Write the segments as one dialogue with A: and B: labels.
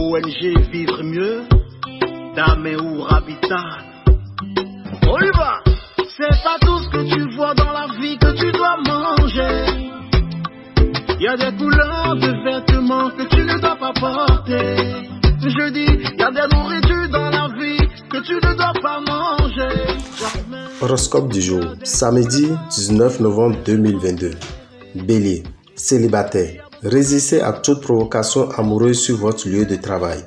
A: ONG Vivre Mieux, Dameo Habitat. On y va. C'est pas tout ce que tu vois dans la vie que tu dois manger. Il y a des couleurs de vêtements que tu ne dois pas porter. Je dis, il y a des nourritures dans la vie que tu ne dois pas manger.
B: Horoscope du jour, samedi 19 novembre 2022. Bélier, célibataire. Résistez à toute provocation amoureuse sur votre lieu de travail.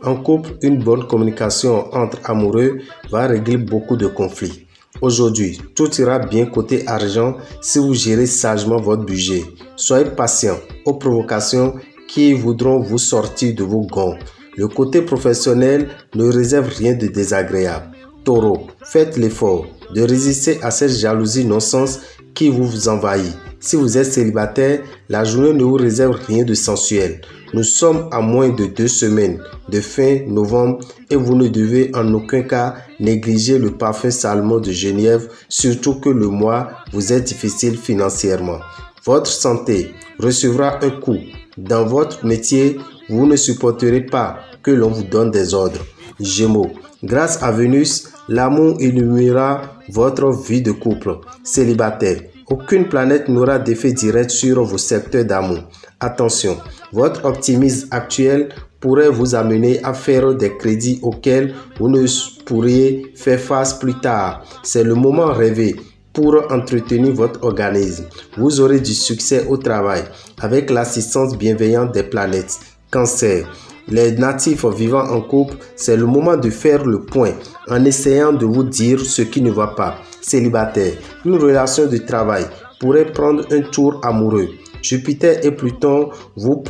B: En couple, une bonne communication entre amoureux va régler beaucoup de conflits. Aujourd'hui, tout ira bien côté argent si vous gérez sagement votre budget. Soyez patient aux provocations qui voudront vous sortir de vos gonds. Le côté professionnel ne réserve rien de désagréable. Taureau, faites l'effort de résister à cette jalousie non-sens qui vous envahit. Si vous êtes célibataire, la journée ne vous réserve rien de sensuel. Nous sommes à moins de 2 semaines de fin novembre et vous ne devez en aucun cas négliger le parfum Salomon de Genève, surtout que le mois vous est difficile financièrement. Votre santé recevra un coup. Dans votre métier, vous ne supporterez pas que l'on vous donne des ordres. Gémeaux, grâce à Vénus, l'amour illuminera votre vie de couple. Célibataire, aucune planète n'aura d'effet direct sur vos secteurs d'amour. Attention, votre optimisme actuel pourrait vous amener à faire des crédits auxquels vous ne pourriez faire face plus tard. C'est le moment rêvé pour entretenir votre organisme. Vous aurez du succès au travail avec l'assistance bienveillante des planètes. Cancer. Les natifs vivant en couple, c'est le moment de faire le point en essayant de vous dire ce qui ne va pas. Célibataire, une relation de travail pourrait prendre un tour amoureux. Jupiter et Pluton vous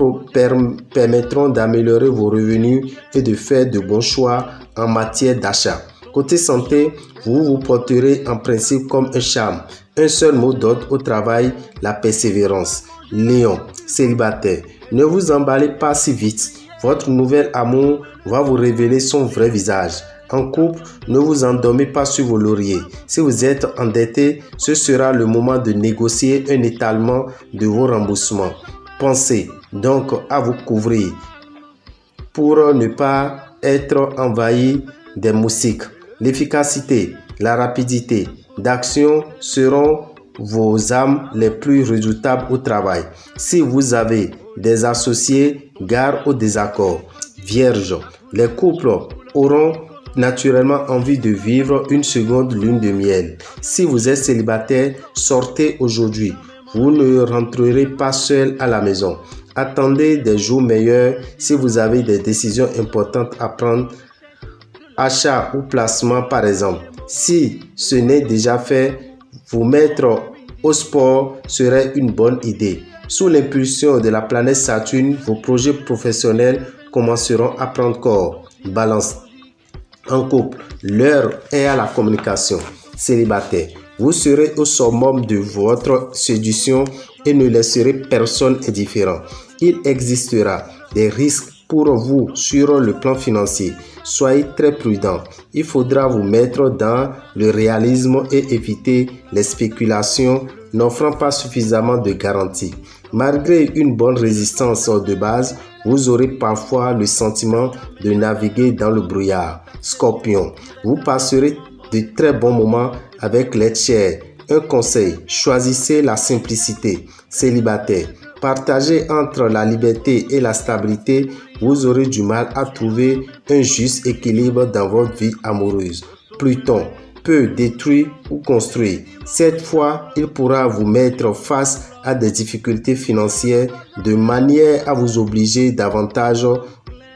B: permettront d'améliorer vos revenus et de faire de bons choix en matière d'achat. Côté santé, vous vous porterez en principe comme un charme. Un seul mot d'ordre au travail, la persévérance. Lion, célibataire, ne vous emballez pas si vite. Votre nouvel amour va vous révéler son vrai visage. En couple, ne vous endormez pas sur vos lauriers. Si vous êtes endetté, ce sera le moment de négocier un étalement de vos remboursements. Pensez donc à vous couvrir pour ne pas être envahi des moustiques. L'efficacité, la rapidité d'action seront vos armes les plus redoutables au travail. Si vous avez des associés, gare au désaccord. Vierge, les couples auront naturellement envie de vivre une seconde lune de miel. Si vous êtes célibataire, sortez aujourd'hui. Vous ne rentrerez pas seul à la maison. Attendez des jours meilleurs si vous avez des décisions importantes à prendre. Achat ou placement par exemple. Si ce n'est déjà fait, vous mettre au sport serait une bonne idée. Sous l'impulsion de la planète Saturne, vos projets professionnels commenceront à prendre corps. Balance. En couple, l'heure est à la communication. Célibataire, vous serez au summum de votre séduction et ne laisserez personne indifférent. Il existera des risques pour vous sur le plan financier. Soyez très prudent. Il faudra vous mettre dans le réalisme et éviter les spéculations n'offrant pas suffisamment de garanties. Malgré une bonne résistance de base, vous aurez parfois le sentiment de naviguer dans le brouillard. Scorpion, vous passerez de très bons moments avec l'être cher. Un conseil, choisissez la simplicité. Célibataire, partagez entre la liberté et la stabilité, vous aurez du mal à trouver un juste équilibre dans votre vie amoureuse. Pluton peut détruire ou construire. Cette fois, il pourra vous mettre face à des difficultés financières de manière à vous obliger davantage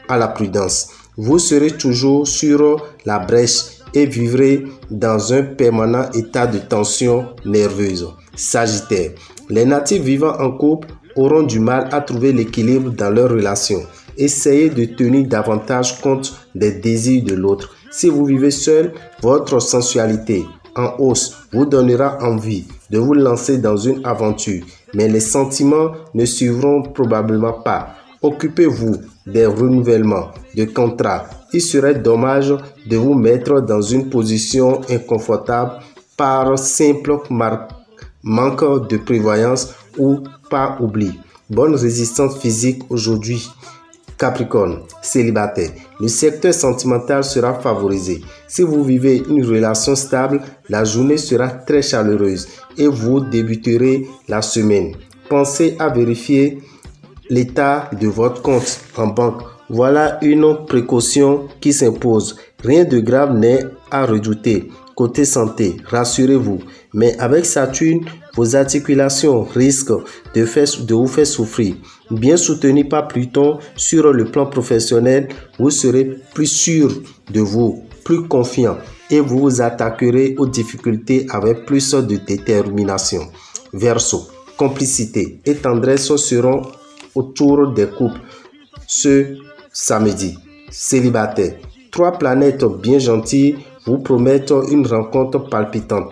B: à la prudence. Vous serez toujours sur la brèche et vivrez dans un permanent état de tension nerveuse. Sagittaire, les natifs vivant en couple auront du mal à trouver l'équilibre dans leur relation. Essayez de tenir davantage compte des désirs de l'autre. Si vous vivez seul, votre sensualité en hausse vous donnera envie de vous lancer dans une aventure, mais les sentiments ne suivront probablement pas. Occupez-vous des renouvellements de contrats. Il serait dommage de vous mettre dans une position inconfortable par simple manque de prévoyance ou par oubli. Bonne résistance physique aujourd'hui. Capricorne, célibataire, le secteur sentimental sera favorisé. Si vous vivez une relation stable, la journée sera très chaleureuse et vous débuterez la semaine. Pensez à vérifier l'état de votre compte en banque. Voilà une précaution qui s'impose. Rien de grave n'est à redouter. Côté santé, rassurez-vous, mais avec Saturne, vos articulations risquent de vous faire souffrir. Bien soutenu par Pluton sur le plan professionnel, vous serez plus sûr de vous, plus confiant et vous vous attaquerez aux difficultés avec plus de détermination. Verseau, complicité et tendresse seront autour des couples ce samedi. Célibataire, 3 planètes bien gentilles vous promettent une rencontre palpitante.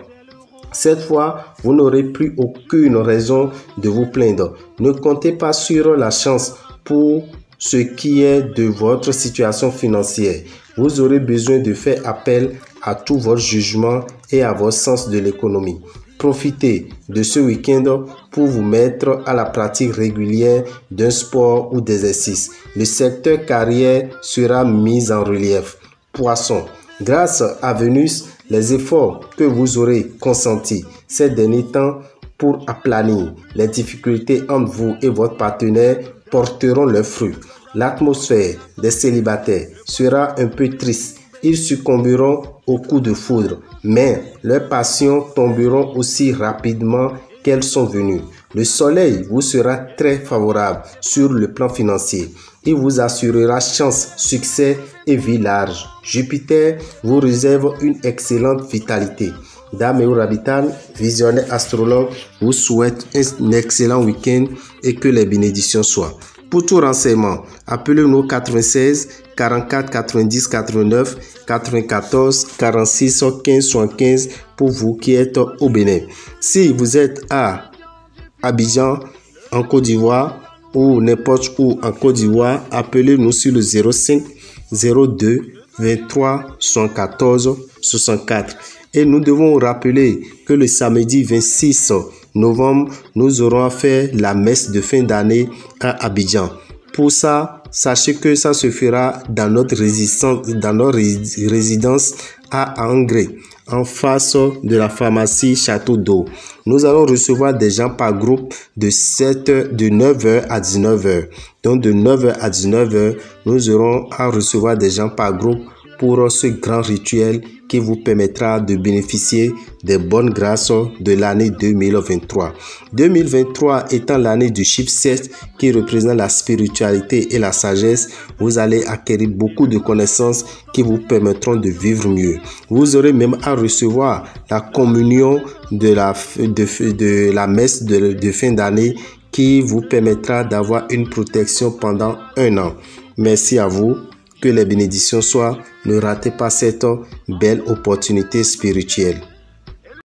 B: Cette fois, vous n'aurez plus aucune raison de vous plaindre. Ne comptez pas sur la chance pour ce qui est de votre situation financière. Vous aurez besoin de faire appel à tout votre jugement et à votre sens de l'économie. Profitez de ce week-end pour vous mettre à la pratique régulière d'un sport ou d'exercice. Le secteur carrière sera mis en relief. Poisson, grâce à Vénus, les efforts que vous aurez consentis ces derniers temps pour aplanir les difficultés entre vous et votre partenaire porteront leurs fruits. L'atmosphère des célibataires sera un peu triste. Ils succomberont aux coups de foudre, mais leurs passions tomberont aussi rapidement qu'elles sont venues. Le soleil vous sera très favorable sur le plan financier. Il vous assurera chance, succès et vie large. Jupiter vous réserve une excellente vitalité. Dame et Rabitan, visionnaire astrologue, vous souhaite un excellent week-end et que les bénédictions soient. Pour tout renseignement, appelez-nous 96 44 90 89 94 46 15 75 pour vous qui êtes au Bénin. Si vous êtes à Abidjan, en Côte d'Ivoire ou n'importe où en Côte d'Ivoire, appelez-nous sur le 05 02 23 74 64. Et nous devons rappeler que le samedi 26 novembre, nous aurons à faire la messe de fin d'année à Abidjan. Pour ça, sachez que ça se fera dans notre résidence à Angré, en face de la pharmacie Château d'Eau. Nous allons recevoir des gens par groupe de 9h à 19h. Donc de 9h à 19h, nous aurons à recevoir des gens par groupe pour ce grand rituel qui vous permettra de bénéficier des bonnes grâces de l'année 2023. 2023 étant l'année du chiffre 7 qui représente la spiritualité et la sagesse, vous allez acquérir beaucoup de connaissances qui vous permettront de vivre mieux. Vous aurez même à recevoir la communion de la messe de fin d'année qui vous permettra d'avoir une protection pendant 1 an. Merci à vous. Que les bénédictions soient. Ne ratez pas cette belle opportunité spirituelle.